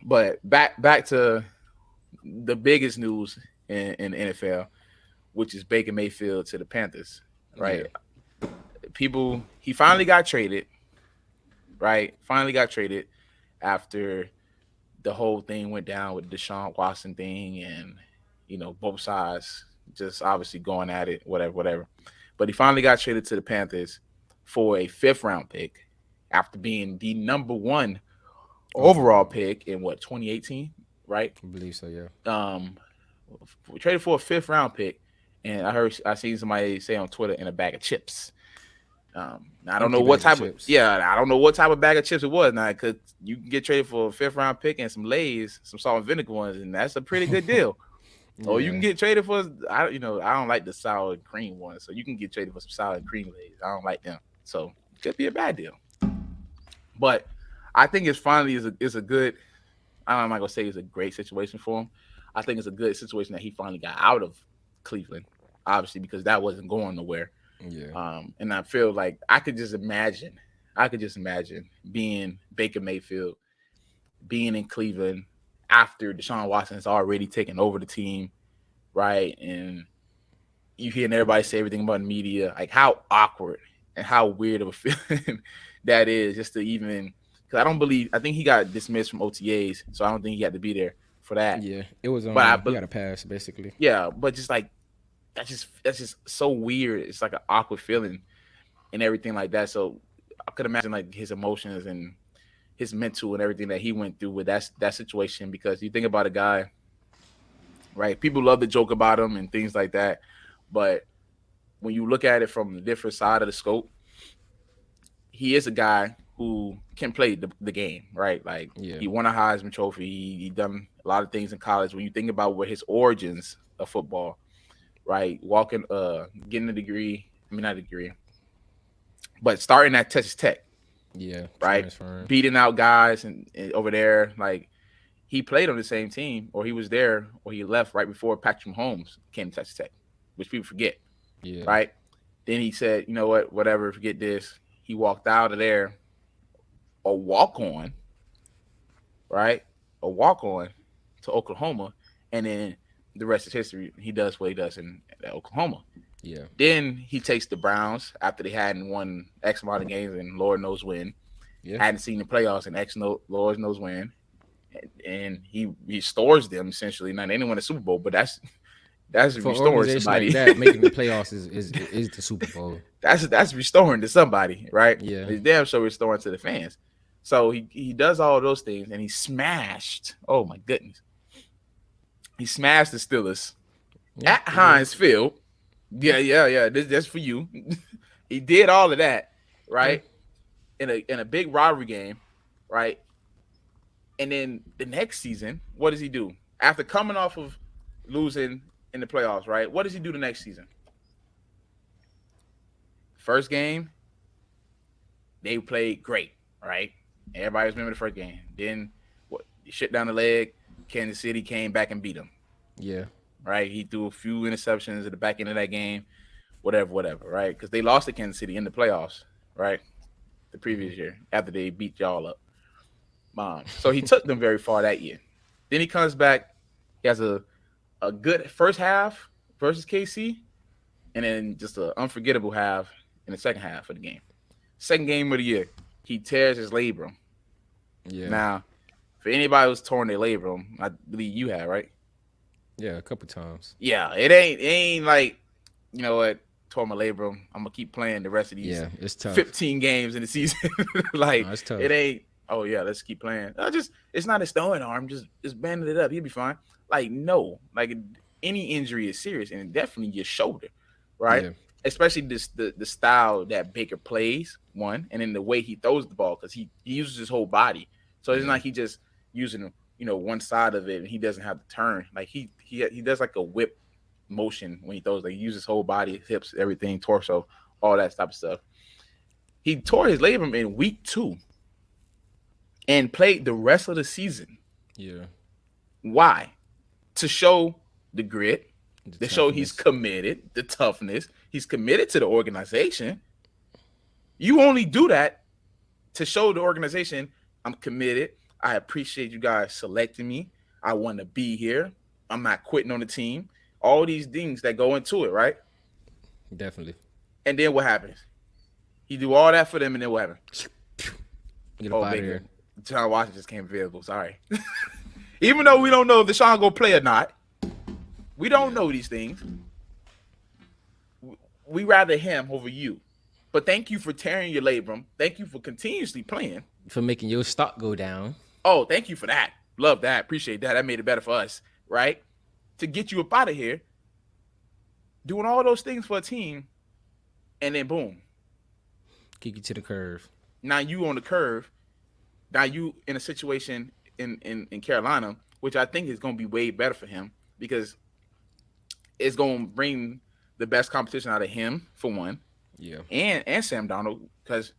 But back to the biggest news in the NFL, which is Baker Mayfield to the Panthers, Yeah. right? He finally got traded, right? Finally got traded after the whole thing went down with Deshaun Watson thing, and both sides just obviously going at it, whatever. But he finally got traded to the Panthers for a fifth round pick after being the number one overall Overall, pick in what 2018, right? I believe so. Yeah. Um, we traded for a fifth round pick, and I seen somebody say on Twitter in a bag of chips. I don't know Empty what bag of type of chips. yeah, I don't know what type of bag of chips it was now because you can get traded for a fifth round pick and some Lay's, some salt and vinegar ones, and that's a pretty good deal. Or you can Yeah. get traded for I don't like the sour and cream ones, so you can get traded for some sour and cream Lay's. I don't like them, so it could be a bad deal. But I think it's finally is a good. I'm not gonna say it's a great situation for him. I think it's a good situation that he finally got out of Cleveland, obviously because that wasn't going nowhere. Yeah. And I feel like I could just imagine being Baker Mayfield, being in Cleveland after Deshaun Watson has already taken over the team, right? And you hearing everybody say everything about the media, like how awkward and how weird of a feeling that is just to even because I think he got dismissed from OTAs, so I don't think he had to be there for that. Yeah. It was But he but got a pass basically. yeah, but just like that's just so weird. It's like an awkward feeling and everything like that. So I could imagine like his emotions and his mental and everything that he went through with that situation because you think about a guy, right? People love to joke about him and things like that, but when you look at it from the different side of the scope, he is a guy who can play the game, right? Like Yeah. he won a Heisman Trophy. He done a lot of things in college. When you think about where his origins of football, right? Getting a degree. I mean, not a degree, but starting at Texas Tech, Yeah. right? Transferring. Beating out guys and over there, like he played on the same team, or he was there, or he left right before Patrick Mahomes came to Texas Tech, which people forget, Yeah. right? Then he said, you know what, whatever, forget this. He walked out of there, a walk on, right? A walk on to Oklahoma, and then the rest is history. He does what he does in Oklahoma. Yeah. Then he takes the Browns after they hadn't won X amount of games and Lord knows when, Yeah. hadn't seen the playoffs and Lord knows when, and he restores them essentially. Now they didn't win a Super Bowl, but that's For an restoring organization like somebody. that, making the playoffs is the Super Bowl. that's restoring to somebody, right? Yeah. It's damn sure restoring to the fans. So he does all those things, and he smashed. Oh my goodness, he smashed the Steelers Yeah. at He did. Heinz Field. Yeah. That's for you. He did all of that, Yeah. right? In a big rivalry game, right? And then the next season, what does he do? After coming off of losing in the playoffs, right? What does he do the next season? First game, they played great, right? Everybody's remember the first game. Then what? Shut down the leg. Kansas City came back and beat them, Yeah. right? He threw a few interceptions at the back end of that game, whatever, right? Because they lost to Kansas City in the playoffs, right? The Hmm. previous year after they beat y'all up. So he took them very far that year. Then he comes back. He has a good first half versus KC, and then just an unforgettable half in the second half of the game. Second game of the year, he tears his labrum. Yeah. Now, for anybody who's torn their labrum, I believe you have, right? Yeah. A couple times. Yeah, it ain't like you know what, tore my labrum. I'm gonna keep playing the rest of these Yeah. It's tough. 15 games in the season. Like No, it's it tough. ain't. Oh yeah, let's keep playing. Just it's not his throwing arm. Just banding it up. He'll be fine. Like no, like any injury is serious, and definitely your shoulder, right? Yeah. Especially the style that Baker plays one, and then the way he throws the ball because he uses his whole body. So it's not Yeah. like he just using one side of it and he doesn't have to turn. Like he does like a whip motion when he throws. Like he uses his whole body, hips, everything, torso, all that type of stuff. He tore his labrum in week 2 and played the rest of the season. Yeah. Why? To show the grit, The to show he's toughness. committed, the toughness. He's committed to the organization. You only do that to show the organization I'm committed. I appreciate you guys selecting me. I want to be here. I'm not quitting on the team. All these things that go into it, right? Definitely. And then what happens? He do all that for them, and then what happens? Get up Oh, out of Baker, here. John Washington just came available. Sorry. Even though we don't know if Deshaun gonna play or not, we don't Yeah. know these things. We rather him over you. But thank you for tearing your labrum. Thank you for continuously playing. For making your stock go down. Oh, thank you for that. Love that. Appreciate that. That made it better for us, right? To get you up out of here, doing all those things for a team, and then boom. Kick you to the curve. Now you on the curve. Now you in a situation in Carolina, which I think is going to be way better for him because it's going to bring the best competition out of him for one, Yeah. and Sam Darnold because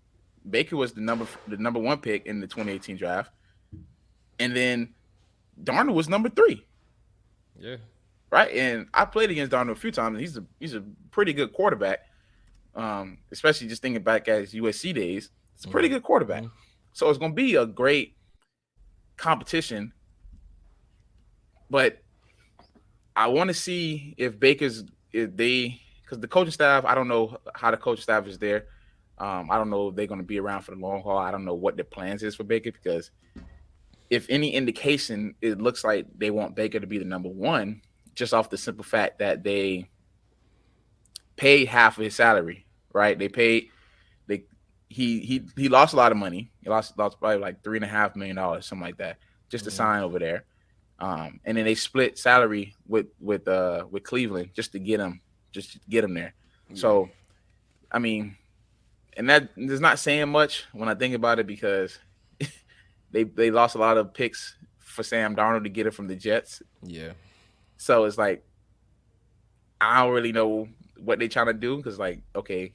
Baker was the number one pick in the 2018 draft, and then Darnold was number 3. Yeah. Right, and I played against Darnold a few times. And he's a pretty good quarterback, especially just thinking back at his USC days. It's a pretty good quarterback. Mm-hmm. So it's going to be a great competition. But I want to see if because the coaching staff, I don't know how the coaching staff is there. I don't know if they're going to be around for the long haul. I don't know what their plans is for Baker because if any indication, it looks like they want Baker to be the number 1 just off the simple fact that they paid half of his salary, right? He lost a lot of money. He lost probably like $3.5 million, something like that, just to sign over there. And then they split salary with Cleveland just to get him there. Yeah. So, I mean, and that is not saying much when I think about it because they lost a lot of picks for Sam Darnold to get it from the Jets. Yeah. So it's like I don't really know what they're trying to do because, like, okay,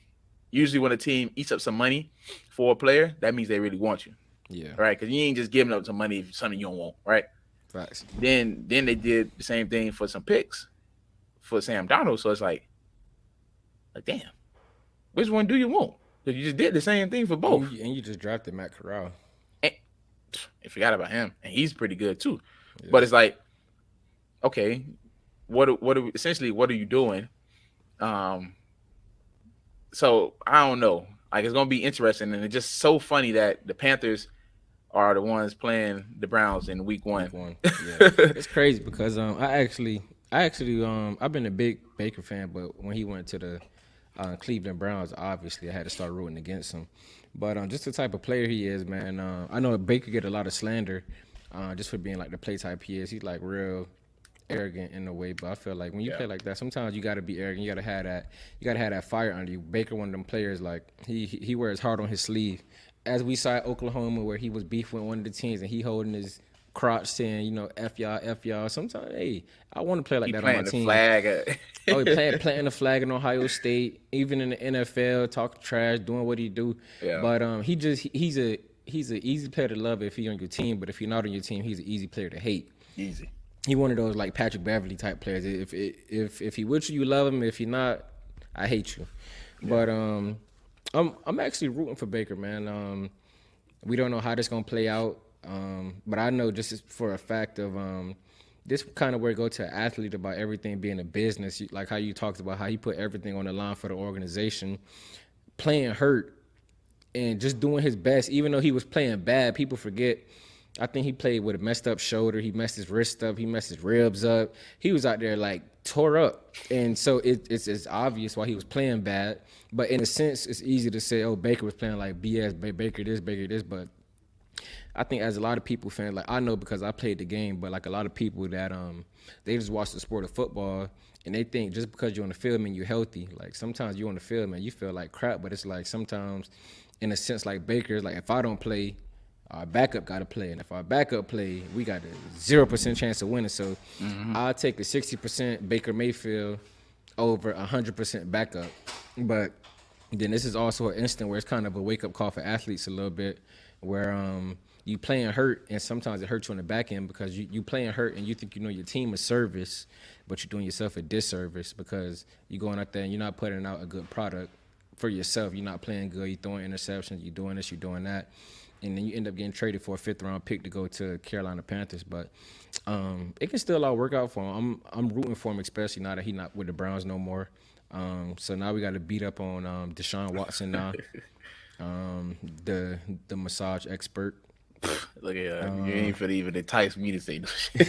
usually when a team eats up some money for a player, that means they really want you. Yeah. Right? Because you ain't just giving up some money for something you don't want, right? Facts. Then they did the same thing for some picks for Sam Darnold. So it's like damn, which one do you want? Because you just did the same thing for both. And you just drafted Matt Corral. And I forgot about him, and he's pretty good too. Yeah. But it's like, okay, what are you doing? So I don't know. Like it's gonna be interesting, and it's just so funny that the Panthers are the ones playing the Browns in week one. Yeah. It's crazy because I've been a big Baker fan, but when he went to the Cleveland Browns, obviously I had to start rooting against him. But just the type of player he is, man. I know Baker get a lot of slander just for being like the play type he is. He's like real arrogant in a way, but I feel like when you play like that, sometimes you got to be arrogant. You got to have that fire under you. Baker, one of them players, like he wears heart on his sleeve. As we saw at Oklahoma, where he was beefing with one of the teams and he holding his crotch saying, you know, F y'all. Sometimes, hey, I want to play like that on my team. Flag. He planting the flag in Ohio State, even in the NFL, talking trash, doing what he do. Yeah. But he's an easy player to love if he's on your team. But if you're not on your team, he's an easy player to hate. Easy. He one of those like Patrick Beverly type players. If he with you, you love him. If he not, I hate you. Yeah. But I'm actually rooting for Baker, man. We don't know how this gonna play out, but I know just for a fact of this kind of where it go to an athlete about everything being a business, like how you talked about how he put everything on the line for the organization, playing hurt and just doing his best, even though he was playing bad. People forget. I think he played with a messed up shoulder. He messed his wrist up. He messed his ribs up. He was out there like tore up. And so it's obvious why he was playing bad. But in a sense, it's easy to say, oh, Baker was playing like BS, Baker this. But I think as a lot of people fans, like I know because I played the game, but like a lot of people that they just watch the sport of football and they think just because you're on the field, man, you're healthy. Like sometimes you're on the field, man, you feel like crap. But it's like sometimes in a sense like Baker, like if I don't play, our backup got to play, and if our backup play, we got a 0% chance of winning. So I'll take a 60% Baker Mayfield over 100% backup. But then this is also an instant where it's kind of a wake-up call for athletes a little bit, where you playing hurt, and sometimes it hurts you on the back end because you playing hurt and you think you know your team is service, but you're doing yourself a disservice because you're going out there and you're not putting out a good product for yourself. You're not playing good. You're throwing interceptions. You're doing this. You're doing that. and then you end up getting traded for a 5th round pick to go to Carolina Panthers. But it can still all work out for him. I'm rooting for him, especially now that he's not with the Browns no more. So now we got to beat up on Deshaun Watson now, the massage expert. Look at you ain't finna even entice me to say no shit.